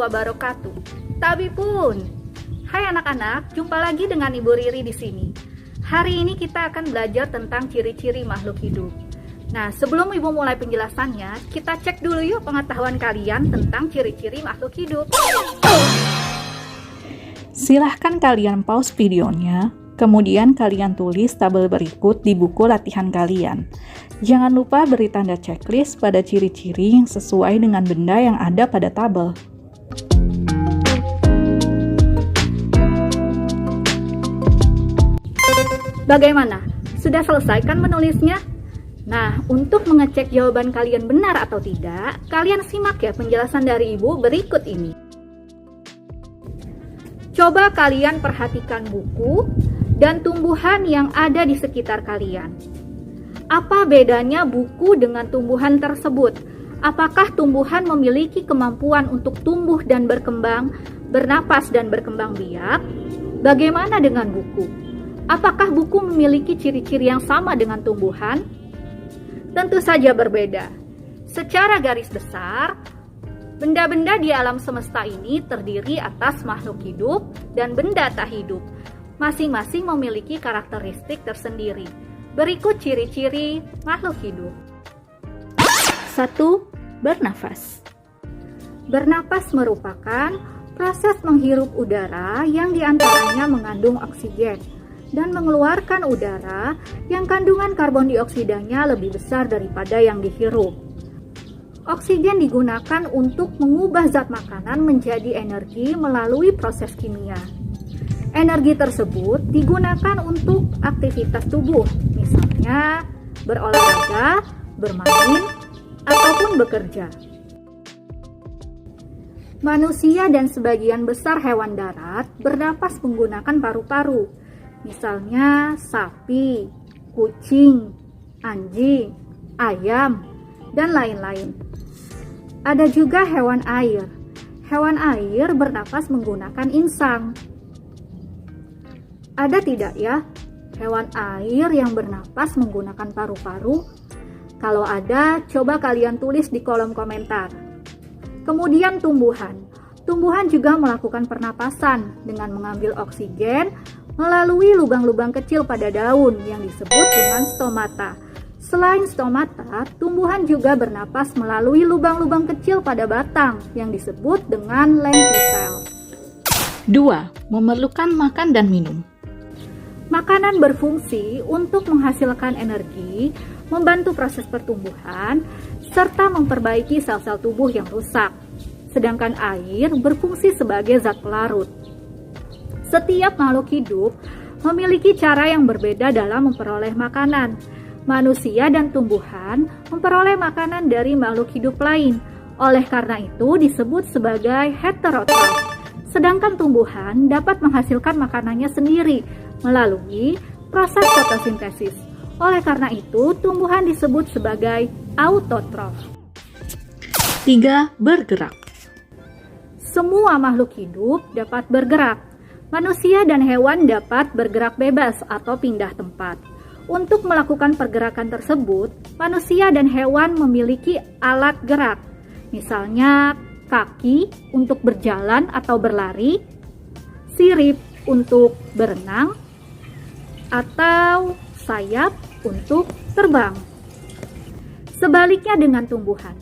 wabarakatuh. Tabipun. Hai anak-anak, jumpa lagi dengan Ibu Riri di sini. Hari ini kita akan belajar tentang ciri-ciri makhluk hidup. Nah, sebelum Ibu mulai penjelasannya, kita cek dulu yuk pengetahuan kalian tentang ciri-ciri makhluk hidup. Silahkan kalian pause videonya, kemudian kalian tulis tabel berikut di buku latihan kalian. Jangan lupa beri tanda checklist pada ciri-ciri yang sesuai dengan benda yang ada pada tabel. Bagaimana? Sudah selesai kan menulisnya? Nah, untuk mengecek jawaban kalian benar atau tidak, kalian simak ya penjelasan dari Ibu berikut ini. Coba kalian perhatikan buku dan tumbuhan yang ada di sekitar kalian. Apa bedanya buku dengan tumbuhan tersebut? Apakah tumbuhan memiliki kemampuan untuk tumbuh dan berkembang, bernapas dan berkembang biak? Bagaimana dengan buku? Apakah buku memiliki ciri-ciri yang sama dengan tumbuhan? Tentu saja berbeda. Secara garis besar, benda-benda di alam semesta ini terdiri atas makhluk hidup dan benda tak hidup. Masing-masing memiliki karakteristik tersendiri. Berikut ciri-ciri makhluk hidup. 1. Bernafas. Bernafas merupakan proses menghirup udara yang diantaranya mengandung oksigen dan mengeluarkan udara yang kandungan karbon dioksidanya lebih besar daripada yang dihirup. Oksigen digunakan untuk mengubah zat makanan menjadi energi melalui proses kimia. Energi tersebut digunakan untuk aktivitas tubuh, misalnya berolahraga, bermain, ataupun bekerja. Manusia dan sebagian besar hewan darat bernapas menggunakan paru-paru, misalnya sapi, kucing, anjing, ayam, dan lain-lain. Ada juga hewan air. Hewan air bernapas menggunakan insang. Ada tidak ya hewan air yang bernapas menggunakan paru-paru? Kalau ada, coba kalian tulis di kolom komentar. Kemudian tumbuhan. Tumbuhan juga melakukan pernapasan dengan mengambil oksigen melalui lubang-lubang kecil pada daun yang disebut dengan stomata. Selain stomata, tumbuhan juga bernapas melalui lubang-lubang kecil pada batang yang disebut dengan lenticel. 2. Memerlukan makan dan minum. Makanan berfungsi untuk menghasilkan energi, membantu proses pertumbuhan, serta memperbaiki sel-sel tubuh yang rusak. Sedangkan air berfungsi sebagai zat pelarut. Setiap makhluk hidup memiliki cara yang berbeda dalam memperoleh makanan. Manusia dan tumbuhan memperoleh makanan dari makhluk hidup lain. Oleh karena itu disebut sebagai heterotrof. Sedangkan tumbuhan dapat menghasilkan makanannya sendiri melalui proses fotosintesis. Oleh karena itu tumbuhan disebut sebagai autotrof. 3. Bergerak. Semua makhluk hidup dapat bergerak. Manusia dan hewan dapat bergerak bebas atau pindah tempat. Untuk melakukan pergerakan tersebut, manusia dan hewan memiliki alat gerak. Misalnya kaki untuk berjalan atau berlari, sirip untuk berenang, atau sayap untuk terbang. Sebaliknya dengan tumbuhan.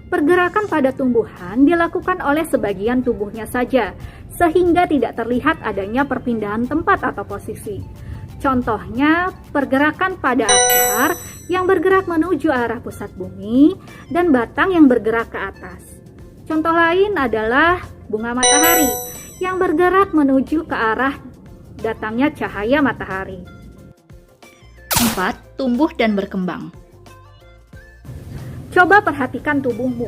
Pergerakan pada tumbuhan dilakukan oleh sebagian tubuhnya saja, sehingga tidak terlihat adanya perpindahan tempat atau posisi. Contohnya, pergerakan pada akar yang bergerak menuju arah pusat bumi dan batang yang bergerak ke atas. Contoh lain adalah bunga matahari yang bergerak menuju ke arah datangnya cahaya matahari. 4. Tumbuh dan berkembang. Coba perhatikan tubuhmu.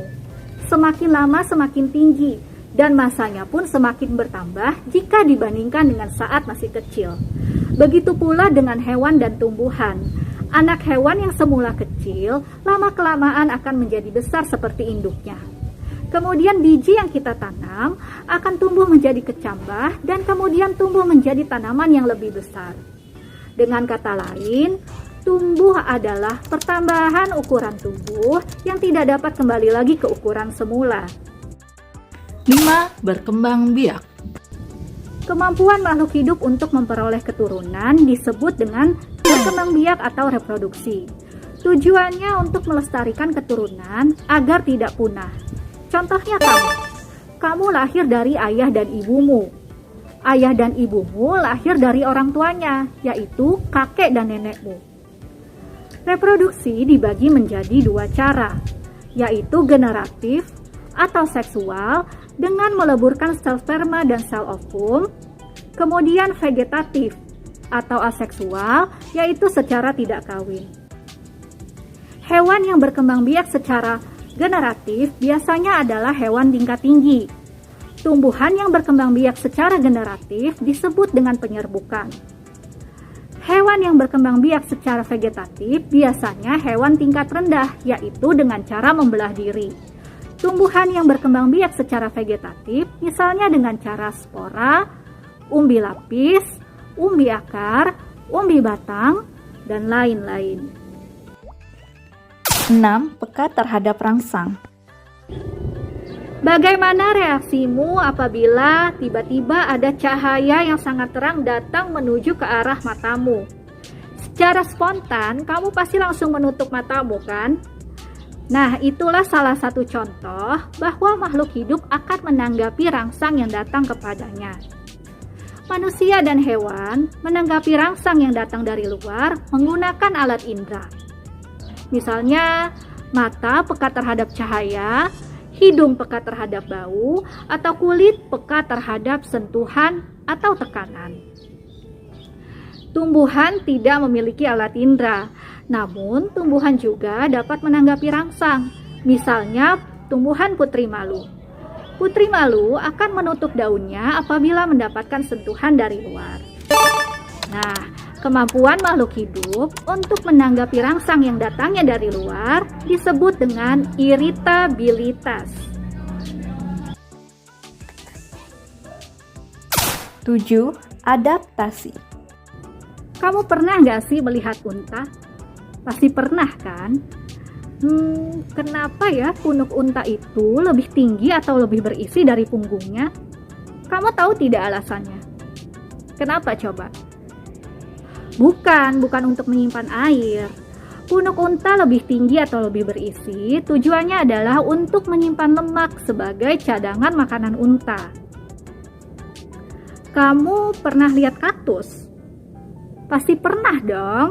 Semakin lama semakin tinggi, dan masanya pun semakin bertambah jika dibandingkan dengan saat masih kecil. Begitu pula dengan hewan dan tumbuhan. Anak hewan yang semula kecil, lama-kelamaan akan menjadi besar seperti induknya. Kemudian biji yang kita tanam akan tumbuh menjadi kecambah dan kemudian tumbuh menjadi tanaman yang lebih besar. Dengan kata lain, tumbuh adalah pertambahan ukuran tubuh yang tidak dapat kembali lagi ke ukuran semula. 5. Berkembang biak. Kemampuan makhluk hidup untuk memperoleh keturunan disebut dengan berkembang biak atau reproduksi. Tujuannya untuk melestarikan keturunan agar tidak punah. Contohnya kamu lahir dari ayah dan ibumu. Ayah dan ibumu lahir dari orang tuanya, yaitu kakek dan nenekmu. Reproduksi dibagi menjadi dua cara, yaitu generatif atau seksual dengan meleburkan sel sperma dan sel ovum, kemudian vegetatif atau aseksual, yaitu secara tidak kawin. Hewan yang berkembang biak secara generatif biasanya adalah hewan tingkat tinggi. Tumbuhan yang berkembang biak secara generatif disebut dengan penyerbukan. Hewan yang berkembang biak secara vegetatif biasanya hewan tingkat rendah, yaitu dengan cara membelah diri. Tumbuhan yang berkembang biak secara vegetatif misalnya dengan cara spora, umbi lapis, umbi akar, umbi batang, dan lain-lain. 6. Peka terhadap rangsang. Bagaimana reaksimu apabila tiba-tiba ada cahaya yang sangat terang datang menuju ke arah matamu? Secara spontan, kamu pasti langsung menutup matamu, kan? Nah, itulah salah satu contoh bahwa makhluk hidup akan menanggapi rangsang yang datang kepadanya. Manusia dan hewan menanggapi rangsang yang datang dari luar menggunakan alat indera. Misalnya, mata peka terhadap cahaya, hidung peka terhadap bau, atau kulit peka terhadap sentuhan atau tekanan. Tumbuhan tidak memiliki alat indera, namun tumbuhan juga dapat menanggapi rangsang. Misalnya, tumbuhan putri malu. Putri malu akan menutup daunnya apabila mendapatkan sentuhan dari luar. Nah, kemampuan makhluk hidup untuk menanggapi rangsang yang datangnya dari luar disebut dengan iritabilitas. 7. Adaptasi. Kamu pernah nggak sih melihat unta? Pasti pernah kan? Kenapa ya punuk unta itu lebih tinggi atau lebih berisi dari punggungnya? Kamu tahu tidak alasannya? Kenapa coba? Bukan untuk menyimpan air. Punuk unta lebih tinggi atau lebih berisi, tujuannya adalah untuk menyimpan lemak sebagai cadangan makanan unta. Kamu pernah lihat kaktus? Pasti pernah dong.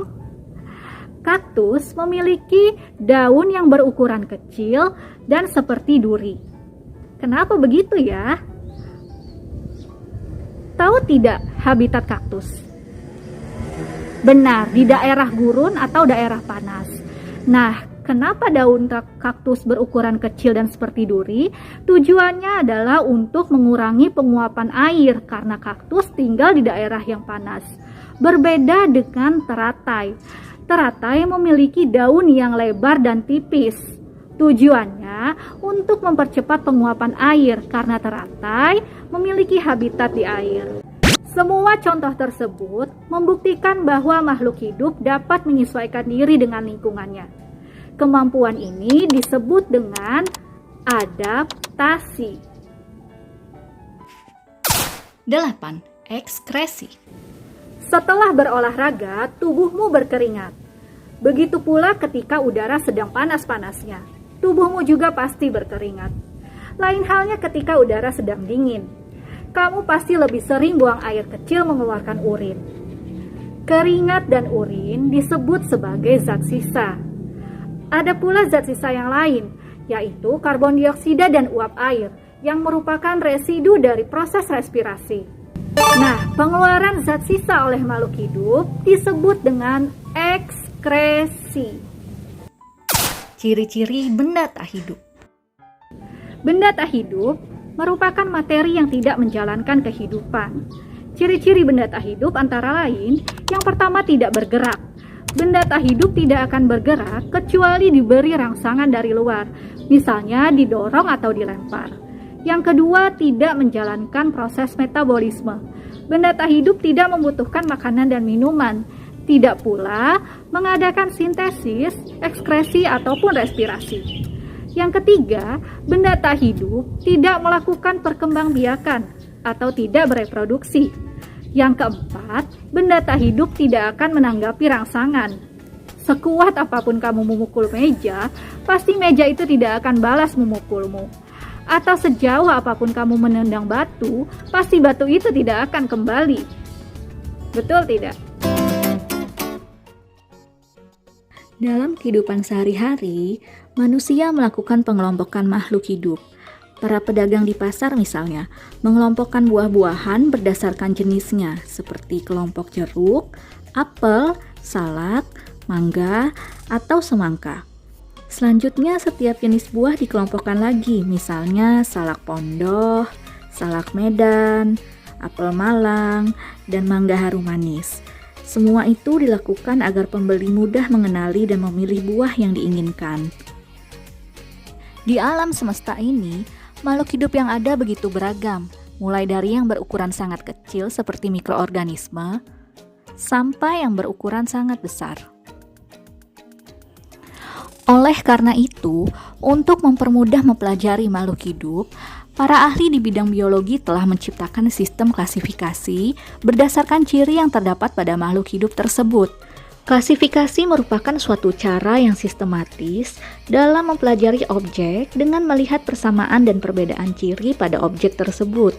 Kaktus memiliki daun yang berukuran kecil dan seperti duri. Kenapa begitu ya? Tahu tidak habitat kaktus? Benar, di daerah gurun atau daerah panas. Nah, kenapa daun kaktus berukuran kecil dan seperti duri? Tujuannya adalah untuk mengurangi penguapan air karena kaktus tinggal di daerah yang panas. Berbeda dengan teratai. Teratai memiliki daun yang lebar dan tipis. Tujuannya untuk mempercepat penguapan air karena teratai memiliki habitat di air. Semua contoh tersebut membuktikan bahwa makhluk hidup dapat menyesuaikan diri dengan lingkungannya. Kemampuan ini disebut dengan adaptasi. 8. Ekskresi. Setelah berolahraga, tubuhmu berkeringat. Begitu pula ketika udara sedang panas-panasnya. Tubuhmu juga pasti berkeringat. Lain halnya ketika udara sedang dingin. Kamu pasti lebih sering buang air kecil mengeluarkan urin. Keringat dan urin disebut sebagai zat sisa. Ada pula zat sisa yang lain, yaitu karbon dioksida dan uap air, yang merupakan residu dari proses respirasi. Nah, pengeluaran zat sisa oleh makhluk hidup disebut dengan ekskresi. Ciri-ciri benda tak hidup. Benda tak hidup merupakan materi yang tidak menjalankan kehidupan. Ciri-ciri benda tak hidup antara lain, yang pertama tidak bergerak. Benda tak hidup tidak akan bergerak kecuali diberi rangsangan dari luar, misalnya didorong atau dilempar. Yang kedua, tidak menjalankan proses metabolisme. Benda tak hidup tidak membutuhkan makanan dan minuman, tidak pula mengadakan sintesis, ekskresi, ataupun respirasi. Yang ketiga, benda tak hidup tidak melakukan perkembangbiakan atau tidak bereproduksi. Yang keempat, benda tak hidup tidak akan menanggapi rangsangan. Sekuat apapun kamu memukul meja, pasti meja itu tidak akan balas memukulmu. Atau sejauh apapun kamu menendang batu, pasti batu itu tidak akan kembali. Betul tidak? Dalam kehidupan sehari-hari, manusia melakukan pengelompokan makhluk hidup. Para pedagang di pasar misalnya, mengelompokkan buah-buahan berdasarkan jenisnya, seperti kelompok jeruk, apel, salak, mangga, atau semangka. Selanjutnya, setiap jenis buah dikelompokkan lagi, misalnya salak pondoh, salak Medan, apel Malang, dan mangga harum manis. Semua itu dilakukan agar pembeli mudah mengenali dan memilih buah yang diinginkan. Di alam semesta ini, makhluk hidup yang ada begitu beragam, mulai dari yang berukuran sangat kecil seperti mikroorganisme, sampai yang berukuran sangat besar. Oleh karena itu, untuk mempermudah mempelajari makhluk hidup, para ahli di bidang biologi telah menciptakan sistem klasifikasi berdasarkan ciri yang terdapat pada makhluk hidup tersebut. Klasifikasi merupakan suatu cara yang sistematis dalam mempelajari objek dengan melihat persamaan dan perbedaan ciri pada objek tersebut.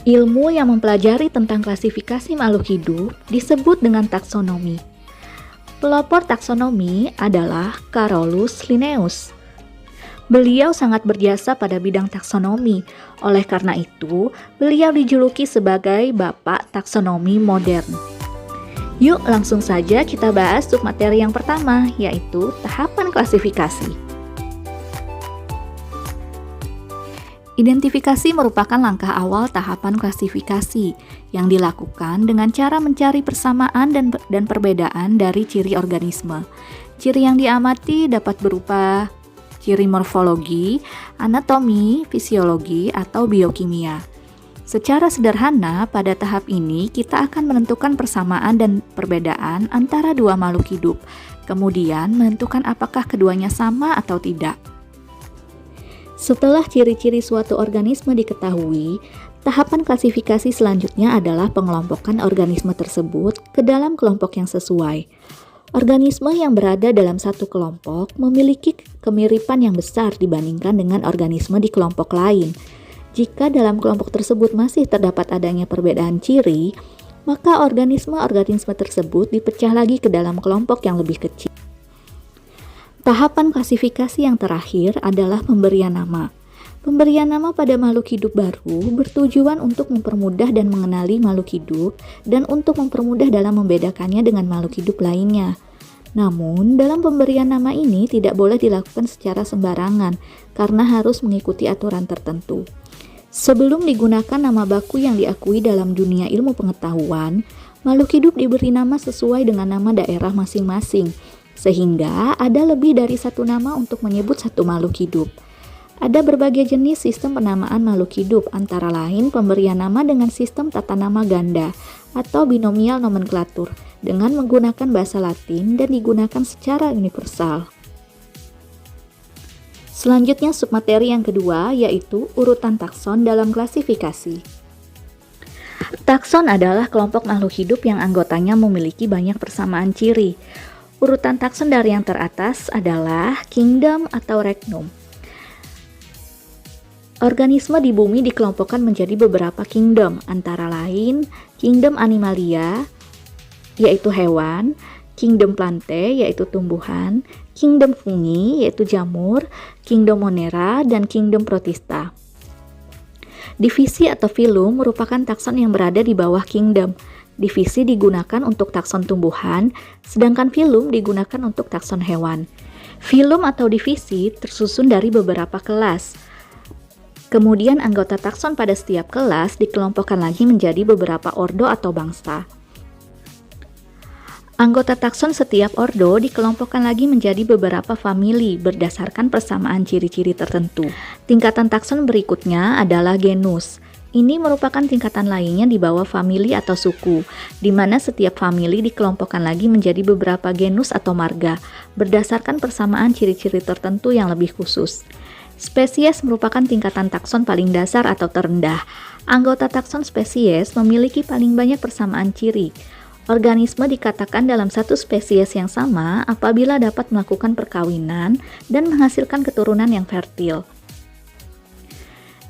Ilmu yang mempelajari tentang klasifikasi makhluk hidup disebut dengan taksonomi. Pelopor taksonomi adalah Carolus Linnaeus. Beliau sangat berjasa pada bidang taksonomi. Oleh karena itu, beliau dijuluki sebagai Bapak Taksonomi Modern. Yuk langsung saja kita bahas submateri yang pertama, yaitu tahapan klasifikasi. Identifikasi merupakan langkah awal tahapan klasifikasi yang dilakukan dengan cara mencari persamaan dan perbedaan dari ciri organisme. Ciri yang diamati dapat berupa ciri morfologi, anatomi, fisiologi, atau biokimia. Secara sederhana, pada tahap ini kita akan menentukan persamaan dan perbedaan antara dua makhluk hidup, kemudian menentukan apakah keduanya sama atau tidak. Setelah ciri-ciri suatu organisme diketahui, tahapan klasifikasi selanjutnya adalah pengelompokan organisme tersebut ke dalam kelompok yang sesuai. Organisme yang berada dalam satu kelompok memiliki kemiripan yang besar dibandingkan dengan organisme di kelompok lain. Jika dalam kelompok tersebut masih terdapat adanya perbedaan ciri, maka organisme-organisme tersebut dipecah lagi ke dalam kelompok yang lebih kecil. Tahapan klasifikasi yang terakhir adalah pemberian nama. Pemberian nama pada makhluk hidup baru bertujuan untuk mempermudah dan mengenali makhluk hidup dan untuk mempermudah dalam membedakannya dengan makhluk hidup lainnya. Namun, dalam pemberian nama ini tidak boleh dilakukan secara sembarangan karena harus mengikuti aturan tertentu. Sebelum digunakan nama baku yang diakui dalam dunia ilmu pengetahuan, makhluk hidup diberi nama sesuai dengan nama daerah masing-masing, sehingga ada lebih dari satu nama untuk menyebut satu makhluk hidup. Ada berbagai jenis sistem penamaan makhluk hidup, antara lain pemberian nama dengan sistem tata nama ganda atau binomial nomenklatur dengan menggunakan bahasa Latin dan digunakan secara universal. Selanjutnya submateri yang kedua yaitu urutan takson dalam klasifikasi. Takson adalah kelompok makhluk hidup yang anggotanya memiliki banyak persamaan ciri. Urutan takson dari yang teratas adalah kingdom atau regnum. Organisme di bumi dikelompokkan menjadi beberapa kingdom, antara lain kingdom animalia, yaitu hewan, kingdom plante, yaitu tumbuhan, kingdom fungi, yaitu jamur, kingdom monera, dan kingdom protista. Divisi atau filum merupakan takson yang berada di bawah kingdom. Divisi digunakan untuk takson tumbuhan, sedangkan filum digunakan untuk takson hewan. Filum atau divisi tersusun dari beberapa kelas. Kemudian anggota takson pada setiap kelas dikelompokkan lagi menjadi beberapa ordo atau bangsa. Anggota takson setiap ordo dikelompokkan lagi menjadi beberapa famili berdasarkan persamaan ciri-ciri tertentu. Tingkatan takson berikutnya adalah genus. Ini merupakan tingkatan lainnya di bawah famili atau suku, di mana setiap famili dikelompokkan lagi menjadi beberapa genus atau marga, berdasarkan persamaan ciri-ciri tertentu yang lebih khusus. Spesies merupakan tingkatan takson paling dasar atau terendah. Anggota takson spesies memiliki paling banyak persamaan ciri. Organisme dikatakan dalam satu spesies yang sama apabila dapat melakukan perkawinan dan menghasilkan keturunan yang fertil.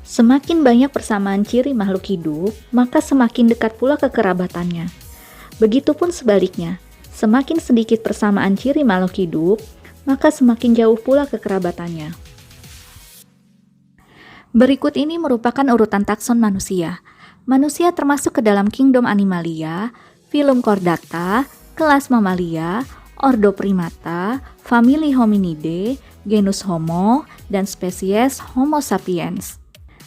Semakin banyak persamaan ciri makhluk hidup, maka semakin dekat pula kekerabatannya. Begitupun sebaliknya, semakin sedikit persamaan ciri makhluk hidup, maka semakin jauh pula kekerabatannya. Berikut ini merupakan urutan takson manusia. Manusia termasuk ke dalam kingdom Animalia, filum Chordata, kelas Mamalia, ordo Primata, famili Hominidae, genus Homo, dan spesies Homo sapiens.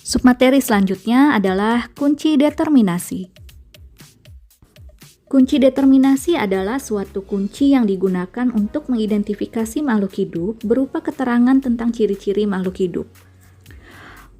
Submateri selanjutnya adalah kunci determinasi. Kunci determinasi adalah suatu kunci yang digunakan untuk mengidentifikasi makhluk hidup berupa keterangan tentang ciri-ciri makhluk hidup.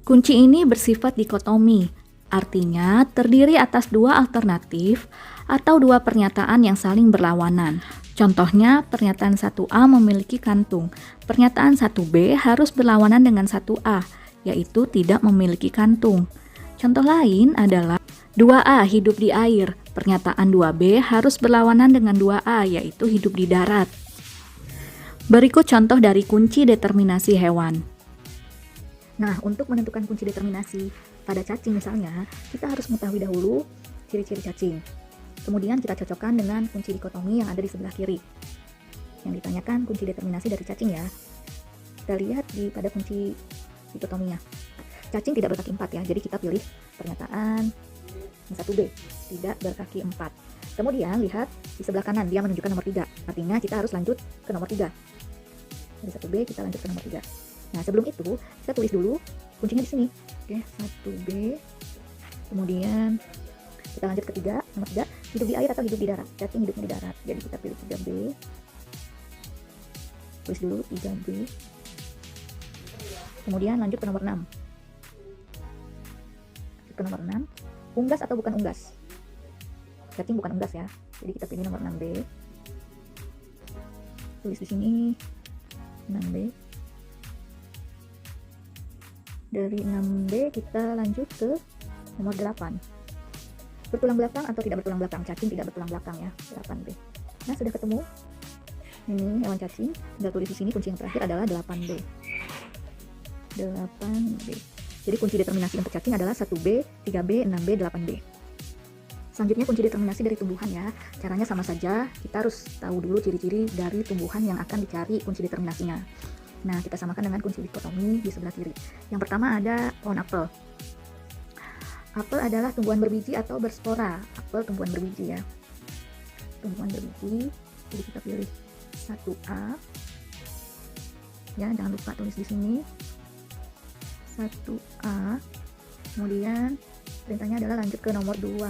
Kunci ini bersifat dikotomi, artinya terdiri atas dua alternatif atau dua pernyataan yang saling berlawanan. Contohnya, pernyataan 1A memiliki kantung, pernyataan 1B harus berlawanan dengan 1A, yaitu tidak memiliki kantung. Contoh lain adalah 2A hidup di air, pernyataan 2B harus berlawanan dengan 2A, yaitu hidup di darat. Berikut contoh dari kunci determinasi hewan. Nah, untuk menentukan kunci determinasi pada cacing misalnya, kita harus mengetahui dahulu ciri-ciri cacing. Kemudian kita cocokkan dengan kunci dikotomi yang ada di sebelah kiri. Yang ditanyakan kunci determinasi dari cacing ya. Kita lihat pada kunci dikotominya. Cacing tidak berkaki 4 ya, jadi kita pilih pernyataan 1B, tidak berkaki 4. Kemudian lihat di sebelah kanan, dia menunjukkan nomor 3. Artinya kita harus lanjut ke nomor 3. Dari 1B kita lanjut ke nomor 3. Nah, sebelum itu kita tulis dulu kuncinya di sini. Oke, 1B. Kemudian kita lanjut ke 3, nomor 3, hidup di air atau hidup di darat. Cacing hidupnya di darat. Jadi kita pilih 3B. Tulis dulu 3B. Kemudian lanjut ke nomor 6. Ke nomor 6, unggas atau bukan unggas. Cacing bukan unggas ya. Jadi kita pilih nomor 6B. Tulis di sini 6B. Dari 6B kita lanjut ke nomor 8. Bertulang belakang atau tidak bertulang belakang? Cacing tidak bertulang belakang ya. 8B. Nah, sudah ketemu. Ini hewan cacing. Tinggal tulis di sini kunci yang terakhir adalah 8B. 8B. Jadi kunci determinasi untuk cacing adalah 1B, 3B, 6B, 8B. Selanjutnya kunci determinasi dari tumbuhan ya. Caranya sama saja, kita harus tahu dulu ciri-ciri dari tumbuhan yang akan dicari kunci determinasinya. Nah, kita samakan dengan kunci dikotomi di sebelah kiri. Yang pertama ada pohon apel. Apel adalah tumbuhan berbiji atau berspora. Apel tumbuhan berbiji ya. Tumbuhan berbiji. Jadi kita pilih 1A. Ya, jangan lupa tulis di sini. 1A. Kemudian perintahnya adalah lanjut ke nomor 2.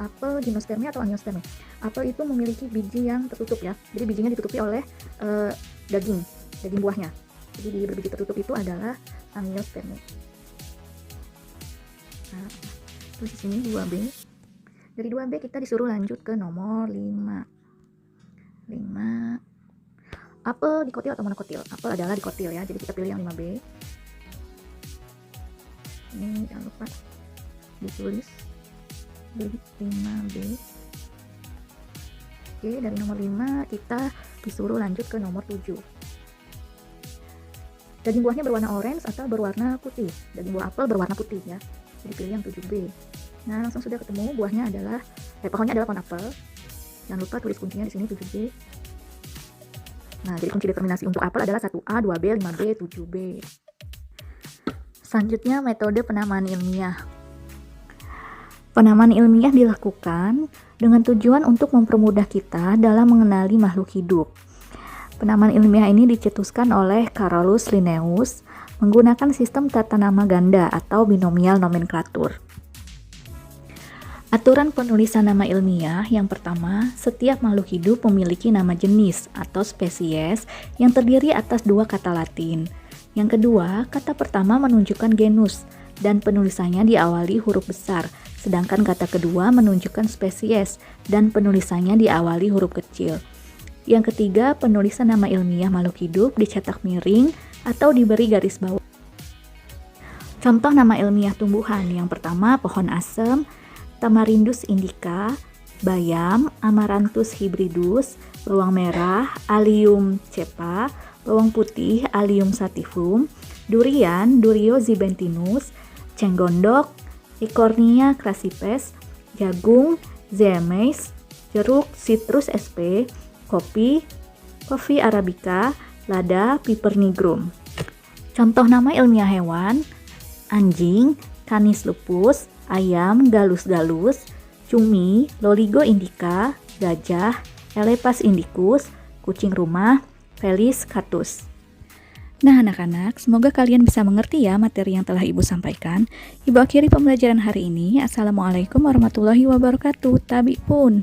Apel gimnospermia atau angiospermia. Apel itu memiliki biji yang tertutup ya. Jadi bijinya ditutupi oleh daging buahnya. Jadi di berbiji tertutup itu adalah angiospermia. Nah, terus di sini 2B. Dari 2B kita disuruh lanjut ke nomor 5. Apel dikotil atau monokotil? Apel adalah dikotil ya, jadi kita pilih yang 5B. Ini jangan lupa ditulis dari 5B. Oke, dari nomor 5 kita disuruh lanjut ke nomor 7. Daging buahnya berwarna orange atau berwarna putih? Daging buah apel berwarna putih ya, jadi pilih yang 7B. Nah, langsung sudah ketemu, buahnya adalah pohonnya adalah pohon apel. Jangan lupa tulis kuncinya di sini 7B. Nah, jadi kunci determinasi untuk apel adalah 1A, 2B, 5B, 7B. Selanjutnya metode penamaan ilmiah. Penamaan ilmiah dilakukan dengan tujuan untuk mempermudah kita dalam mengenali makhluk hidup. Penamaan ilmiah ini dicetuskan oleh Carolus Linnaeus menggunakan sistem tata nama ganda atau binomial nomenklatur. Aturan penulisan nama ilmiah yang pertama, setiap makhluk hidup memiliki nama jenis atau spesies yang terdiri atas dua kata Latin. Yang kedua, kata pertama menunjukkan genus, dan penulisannya diawali huruf besar, sedangkan kata kedua menunjukkan spesies dan penulisannya diawali huruf kecil. Yang ketiga, penulisan nama ilmiah makhluk hidup dicetak miring atau diberi garis bawah. Contoh nama ilmiah tumbuhan, yang pertama pohon asem, Tamarindus indica, bayam, Amaranthus hybridus, bawang merah, Allium cepa, bawang putih, Allium sativum, durian, Durio zibentinus, cenggondok, Eichhornia crassipes, jagung, Zemeis, jeruk, Citrus sp, kopi, Coffea arabica, lada, Piper nigrum. Contoh nama ilmiah hewan, anjing, Canis lupus, ayam, Gallus gallus, cumi, Loligo indica, gajah, Elephas indicus, kucing rumah, Felis catus. Nah anak-anak, semoga kalian bisa mengerti ya materi yang telah Ibu sampaikan. Ibu akhiri pembelajaran hari ini. Assalamualaikum warahmatullahi wabarakatuh. Tabi pun.